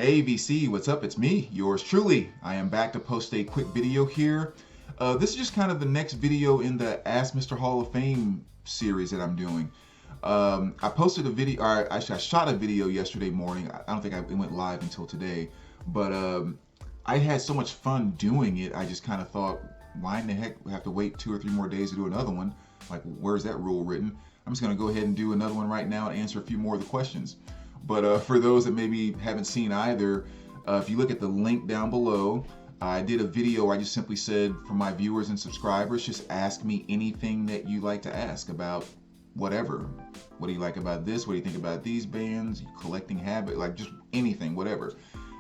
Hey VC, what's up? It's me, yours truly. I am back to post a quick video here. This is just kind of the next video in the Ask Mr. Hall of Fame series that I'm doing. I posted a video, or actually I shot a video yesterday morning. I don't think it went live until today, but I had so much fun doing it. I just kind of thought, why in the heck we have to wait 2 or 3 more days to do another one? Like, where's that rule written? I'm just gonna go ahead and do another one right now and answer a few more of the questions. But for those that maybe haven't seen either, if you look at the link down below, I did a video where I just simply said, for my viewers and subscribers, just ask me anything that you like to ask about whatever. What do you like about this? What do you think about these bands? Collecting habit, like just anything, whatever.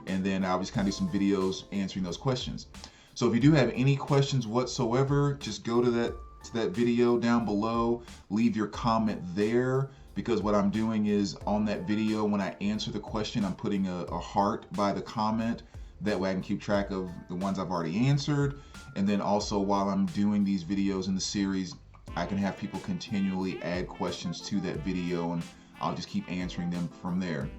And then I'll just kind of do some videos answering those questions. So if you do have any questions whatsoever, just go to that video down below, leave your comment there. Because what I'm doing is on that video, when I answer the question, I'm putting a heart by the comment. That way I can keep track of the ones I've already answered. And then also while I'm doing these videos in the series, I can have people continually add questions to that video and I'll just keep answering them from there.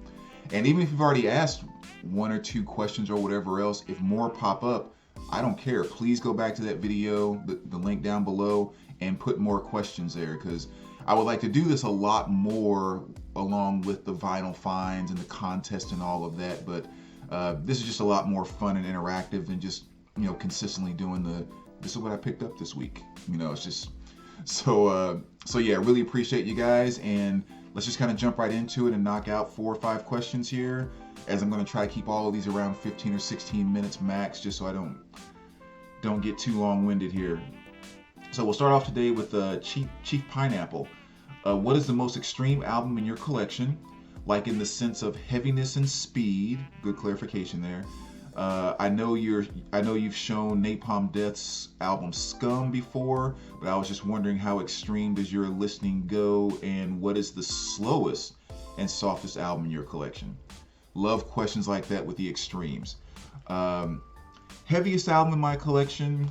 And even if you've already asked 1 or 2 questions or whatever else, if more pop up, I don't care. Please go back to that video, the link down below, and put more questions there, because I would like to do this a lot more along with the vinyl finds and the contest and all of that, but this is just a lot more fun and interactive than just, consistently doing this is what I picked up this week. It's just, so yeah, really appreciate you guys, and let's just kind of jump right into it and knock out 4 or 5 questions here, as I'm going to try to keep all of these around 15 or 16 minutes max, just so I don't get too long-winded here. So we'll start off today with Chief Pineapple. What is the most extreme album in your collection? Like in the sense of heaviness and speed. Good clarification there. I know you've shown Napalm Death's album Scum before, but I was just wondering how extreme does your listening go, and what is the slowest and softest album in your collection? Love questions like that with the extremes. Heaviest album in my collection,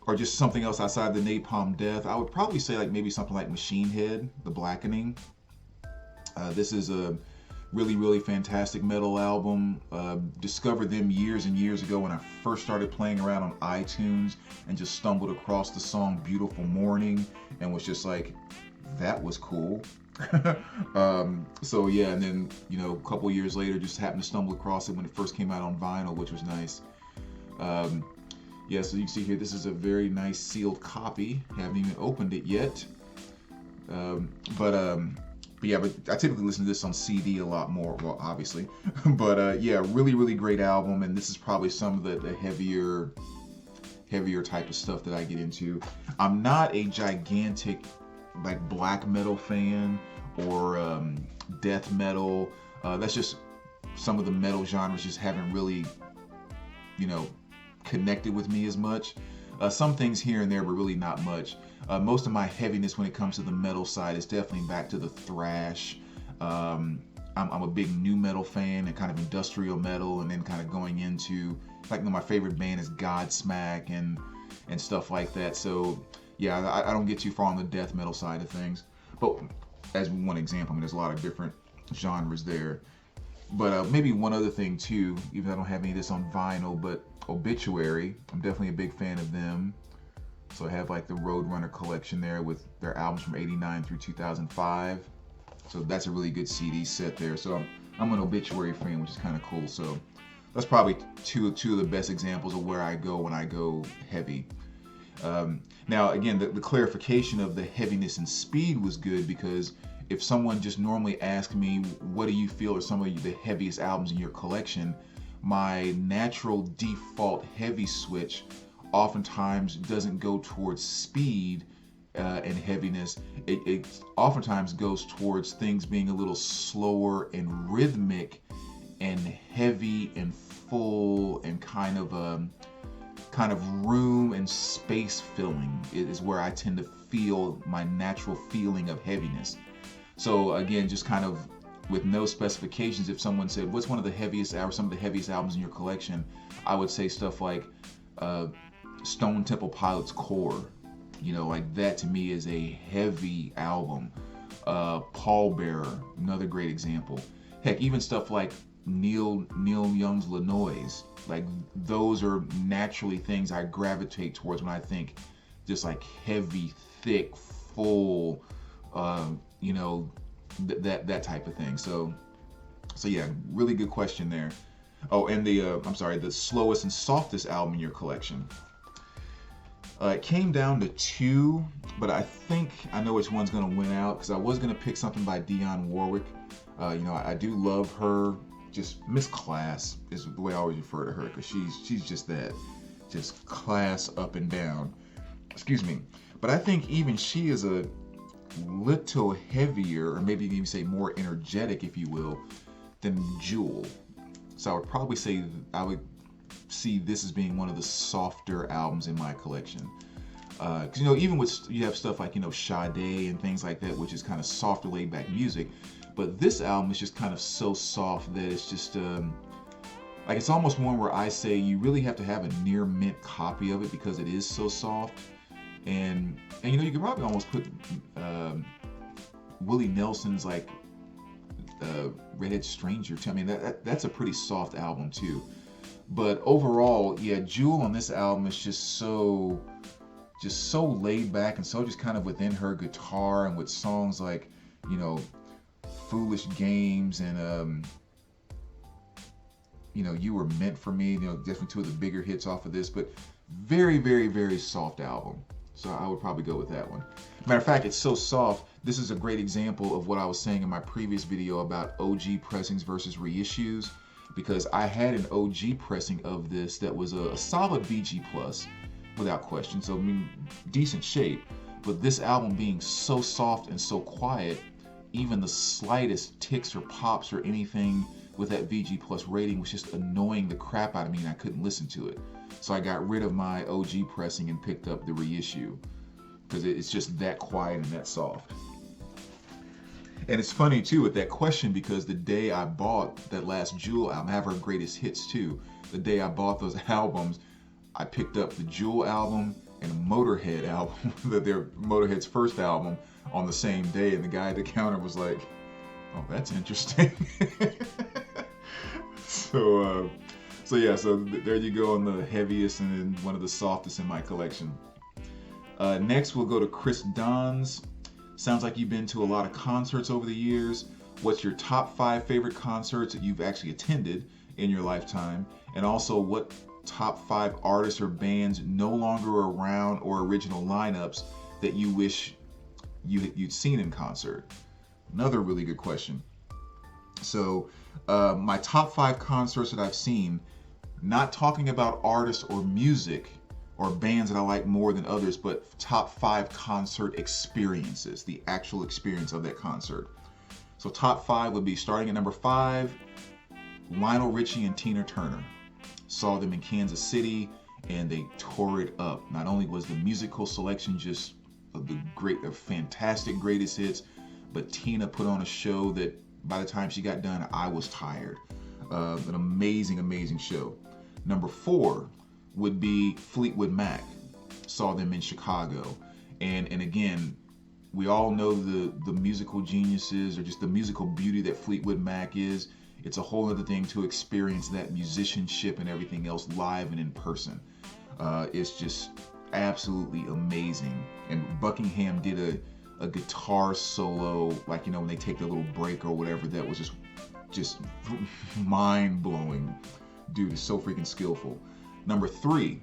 or just something else outside the Napalm Death, I would probably say maybe something like Machine Head, The Blackening. This is a really, really fantastic metal album. Discovered them years and years ago when I first started playing around on iTunes, and just stumbled across the song Beautiful Morning and was just like, that was cool. So yeah, and then a couple years later just happened to stumble across it when it first came out on vinyl, which was nice. Yeah, so you can see here, this is a very nice sealed copy. Haven't even opened it yet. But I typically listen to this on CD a lot more, well, obviously. But yeah, really, really great album, and this is probably some of the heavier type of stuff that I get into. I'm not a gigantic black metal fan or death metal. That's just some of the metal genres just haven't really, connected with me as much. Some things here and there, but really not much. Most of my heaviness when it comes to the metal side is definitely back to the thrash. I'm a big nu metal fan and kind of industrial metal, and then kind of going into my favorite band is Godsmack and stuff like that. So yeah, I don't get too far on the death metal side of things. But as one example, there's a lot of different genres there. But maybe one other thing too, even though I don't have any of this on vinyl, but Obituary, I'm definitely a big fan of them. So I have the Roadrunner collection there with their albums from 89 through 2005. So that's a really good CD set there. So I'm an Obituary fan, which is kind of cool. So that's probably two of the best examples of where I go when I go heavy. Now again, the clarification of the heaviness and speed was good, because if someone just normally asked me, what do you feel are some of the heaviest albums in your collection, my natural default heavy switch oftentimes doesn't go towards speed and heaviness. It oftentimes goes towards things being a little slower and rhythmic and heavy and full and kind of room and space filling. It is where I tend to feel my natural feeling of heaviness. So again, just kind of with no specifications, if someone said, what's one of the heaviest or some of the heaviest albums in your collection, I would say stuff like Stone Temple Pilots' Core. That to me is a heavy album. Pallbearer, another great example. Heck, even stuff like Neil Young's Lanois, like those are naturally things I gravitate towards when I think just like heavy, thick, full, you know, that type of thing. So yeah, really good question there. Oh, and I'm sorry, the slowest and softest album in your collection. It came down to two, but I think I know which one's gonna win out because I was gonna pick something by Dionne Warwick. You know, I do love her. Just Miss Class is the way I always refer to her because she's just that, just class up and down. Excuse me, but I think even she is a little heavier, or maybe even say more energetic, if you will, than Jewel. So I would probably say I would see this as being one of the softer albums in my collection. Because you know, even with you have stuff like Sade and things like that, which is kind of softer, laid back music, but this album is just kind of so soft that it's just like it's almost one where I say you really have to have a near mint copy of it because it is so soft. And you know, you could probably almost put Willie Nelson's like Redhead Stranger too. I mean that's a pretty soft album too. But overall, yeah, Jewel on this album is just so laid back and so just kind of within her guitar, and with songs like, Foolish Games and You Were Meant for Me, definitely two of the bigger hits off of this, but very, very, very soft album. So I would probably go with that one. Matter of fact, it's so soft, this is a great example of what I was saying in my previous video about OG pressings versus reissues, because I had an OG pressing of this that was a solid VG plus, without question. So I mean, decent shape. But this album being so soft and so quiet, even the slightest ticks or pops or anything with that VG plus rating was just annoying the crap out of me, and I couldn't listen to it. So I got rid of my OG pressing and picked up the reissue because it's just that quiet and that soft. And it's funny too with that question, because the day I bought that last Jewel album, I have her greatest hits too. The day I bought those albums, I picked up the Jewel album and a Motorhead album, their Motorhead's first album, on the same day. And the guy at the counter was like, "Oh, that's interesting." So there you go on the heaviest and then one of the softest in my collection. Next, we'll go to Chris Dons. Sounds like you've been to a lot of concerts over the years. What's your top 5 favorite concerts that you've actually attended in your lifetime? And also, what top 5 artists or bands no longer around or original lineups that you wish you'd seen in concert? Another really good question. So, my top 5 concerts that I've seen, not talking about artists or music or bands that I like more than others, but top 5 concert experiences, the actual experience of that concert. So top 5 would be, starting at number 5, Lionel Richie and Tina Turner. Saw them in Kansas City and they tore it up. Not only was the musical selection just the fantastic greatest hits, but Tina put on a show that by the time she got done, I was tired. An amazing, amazing show. Number 4 would be Fleetwood Mac. Saw them in Chicago. And again, we all know the musical geniuses or just the musical beauty that Fleetwood Mac is. It's a whole other thing to experience that musicianship and everything else live and in person. It's just absolutely amazing. And Buckingham did a guitar solo, like, when they take their little break or whatever, that was just mind-blowing. Dude is so freaking skillful. Number 3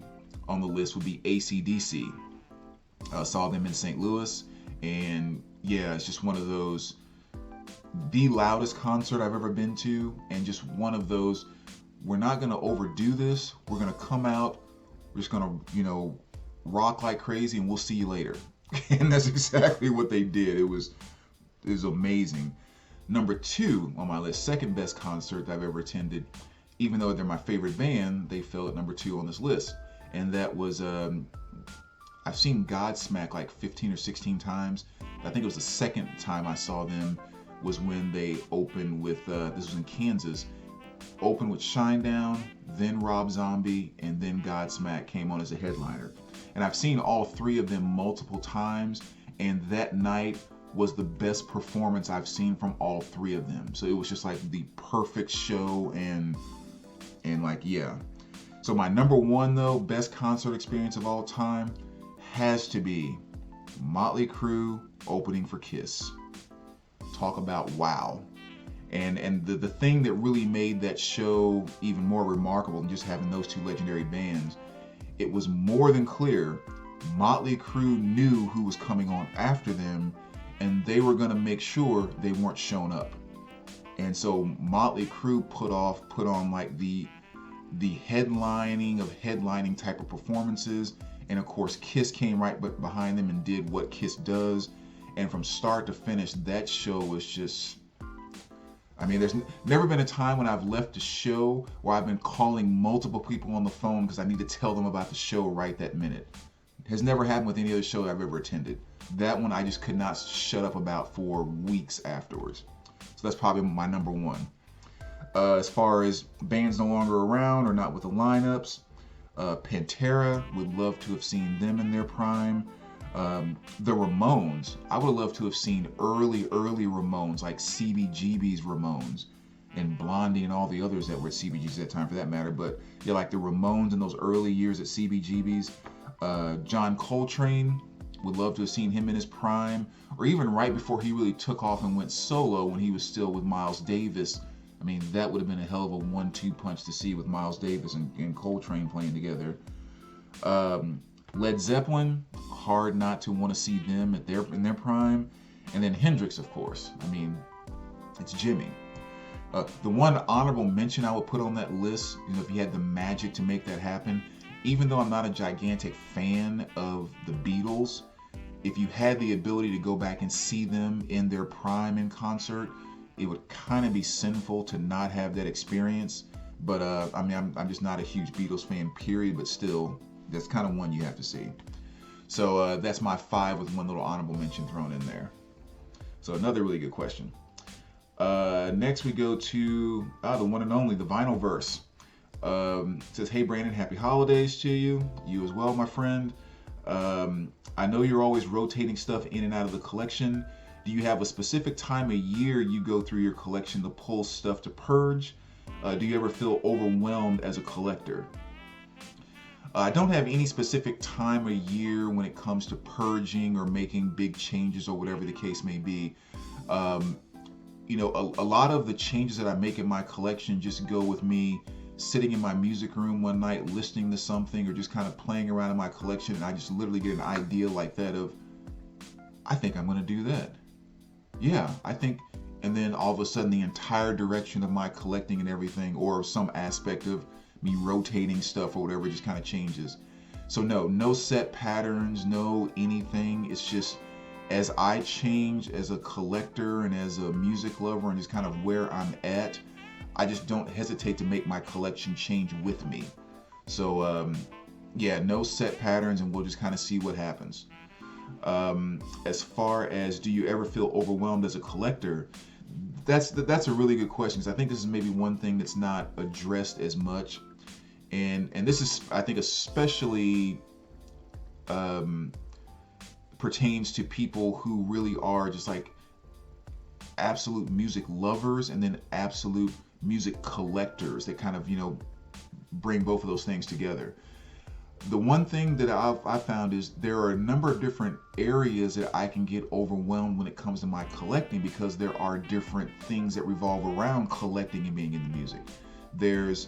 on the list would be AC/DC. Saw them in St. Louis, and yeah, it's just one of those, the loudest concert I've ever been to, and just one of those, we're not going to overdo this, we're going to come out, we're just going to, rock like crazy, and we'll see you later. And that's exactly what they did. It was amazing. Number 2 on my list, second best concert I've ever attended, even though they're my favorite band, they fell at number 2 on this list. And that was, I've seen Godsmack like 15 or 16 times. I think it was the second time I saw them was when they opened with, this was in Kansas, opened with Shinedown, then Rob Zombie, and then Godsmack came on as a headliner. And I've seen all 3 of them multiple times, and that night was the best performance I've seen from all three of them. So it was just like the perfect show, and like, yeah. So my number one though, best concert experience of all time has to be Motley Crue opening for Kiss. Talk about wow. And the thing that really made that show even more remarkable than just having those two legendary bands, it was more than clear Motley Crue knew who was coming on after them, and they were going to make sure they weren't shown up. And so Motley Crue put on like the headlining type of performances, and of course Kiss came right behind them and did what Kiss does. And from start to finish, that show was just, I mean, there's never been a time when I've left a show where I've been calling multiple people on the phone because I need to tell them about the show right that minute. It has never happened with any other show I've ever attended. That one I just could not shut up about for weeks afterwards. So that's probably my number one. As far as bands no longer around or not with the lineups, Pantera, would love to have seen them in their prime. The Ramones, I would love to have seen early Ramones, like CBGB's Ramones, and Blondie and all the others that were at CBGB's at that time for that matter. But yeah, like the Ramones in those early years at CBGB's. John Coltrane, would love to have seen him in his prime, or even right before he really took off and went solo when he was still with Miles Davis. I mean, that would have been a hell of a 1-2 punch to see with Miles Davis and Coltrane playing together. Led Zeppelin, hard not to want to see them in their prime. And then Hendrix, of course. I mean, it's Jimmy. The one honorable mention I would put on that list, if you had the magic to make that happen, even though I'm not a gigantic fan of the Beatles, if you had the ability to go back and see them in their prime in concert, it would kind of be sinful to not have that experience. But I mean, I'm just not a huge Beatles fan, period. But still, that's kind of one you have to see. So that's my 5 with one little honorable mention thrown in there. So another really good question. Next we go to the one and only, the Vinyl Verse. Says, hey Brandon, happy holidays to you. You as well, my friend. I know you're always rotating stuff in and out of the collection. Do you have a specific time of year you go through your collection to pull stuff to purge? Do you ever feel overwhelmed as a collector? I don't have any specific time of year when it comes to purging or making big changes or whatever the case may be. A lot of the changes that I make in my collection just go with me sitting in my music room one night listening to something or just kind of playing around in my collection, and I just literally get an idea like that of, I think I'm going to do that. Yeah, I think, and then all of a sudden the entire direction of my collecting and everything, or some aspect of me rotating stuff or whatever, just kind of changes. So no set patterns, no anything. It's just as I change as a collector and as a music lover and just kind of where I'm at, I just don't hesitate to make my collection change with me. So no set patterns, and we'll just kind of see what happens. As far as, do you ever feel overwhelmed as a collector? That's a really good question, because I think this is maybe one thing that's not addressed as much, and this is, I think, especially pertains to people who really are just like absolute music lovers and then absolute music collectors that kind of bring both of those things together. The one thing that I've found is there are a number of different areas that I can get overwhelmed when it comes to my collecting, because there are different things that revolve around collecting and being into music. There's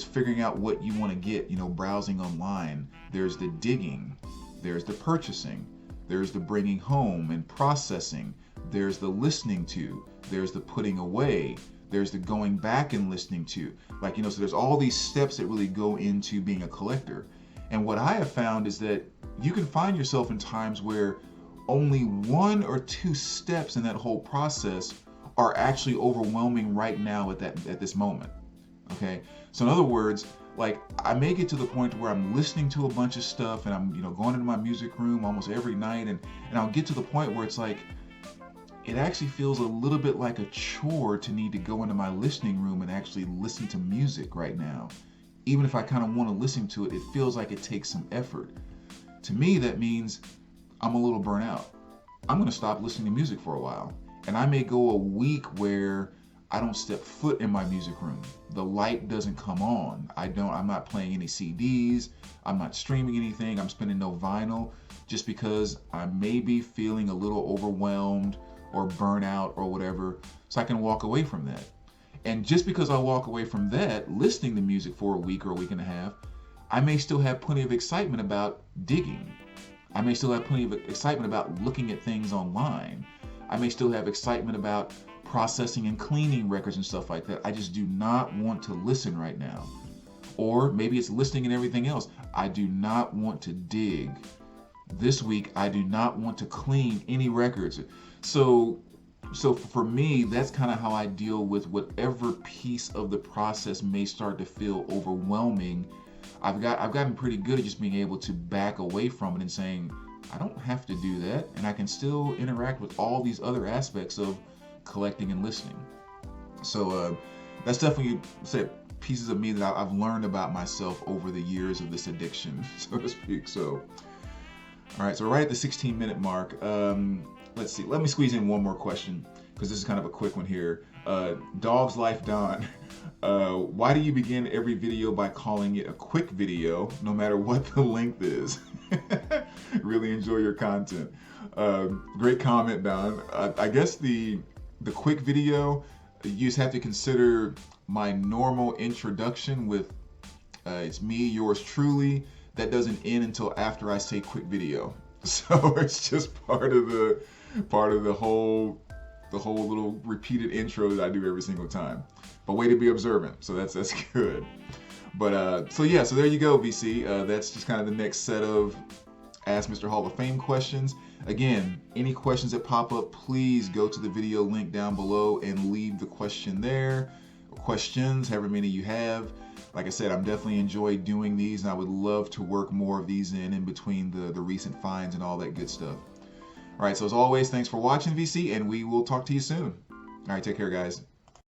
figuring out what you want to get, browsing online. There's the digging. There's the purchasing. There's the bringing home and processing. There's the listening to. There's the putting away. There's the going back and listening to. So there's all these steps that really go into being a collector. And what I have found is that you can find yourself in times where only 1 or 2 steps in that whole process are actually overwhelming right now at this moment. Okay? So in other words, I may get to the point where I'm listening to a bunch of stuff and I'm going into my music room almost every night, and I'll get to the point where it's like, it actually feels a little bit like a chore to need to go into my listening room and actually listen to music right now. Even if I kind of want to listen to it, it feels like it takes some effort. To me, that means I'm a little burnt out. I'm going to stop listening to music for a while. And I may go a week where I don't step foot in my music room. The light doesn't come on. I'm not playing any CDs. I'm not streaming anything. I'm spinning no vinyl, just because I may be feeling a little overwhelmed or burnout or whatever. So I can walk away from that. And just because I walk away from that, listening to music for a week or a week and a half, I may still have plenty of excitement about digging. I may still have plenty of excitement about looking at things online. I may still have excitement about processing and cleaning records and stuff like that. I just do not want to listen right now. Or maybe it's listening and everything else. I do not want to dig. This week, I do not want to clean any records. So for me, that's kind of how I deal with whatever piece of the process may start to feel overwhelming. I've gotten pretty good at just being able to back away from it and saying, I don't have to do that, and I can still interact with all these other aspects of collecting and listening. So that's definitely pieces of me that I've learned about myself over the years of this addiction, so to speak. So, all right, so we're right at the 16-minute mark. Let's see. Let me squeeze in one more question, because this is kind of a quick one here. Dog's Life Don. Why do you begin every video by calling it a quick video, no matter what the length is? Really enjoy your content. Great comment, Don. I guess the quick video, you just have to consider my normal introduction with it's me, yours truly. That doesn't end until after I say quick video. So it's just part of the whole little repeated intro that I do every single time. But way to be observant. So that's good. But so there you go, VC. That's just kind of the next set of Ask Mr. Hall of Fame questions. Again, any questions that pop up, please go to the video link down below and leave the question there. Questions, however many you have. Like I said, I'm definitely enjoy doing these, and I would love to work more of these in between the recent finds and all that good stuff. All right, so as always, thanks for watching, VC, and we will talk to you soon. All right, take care, guys.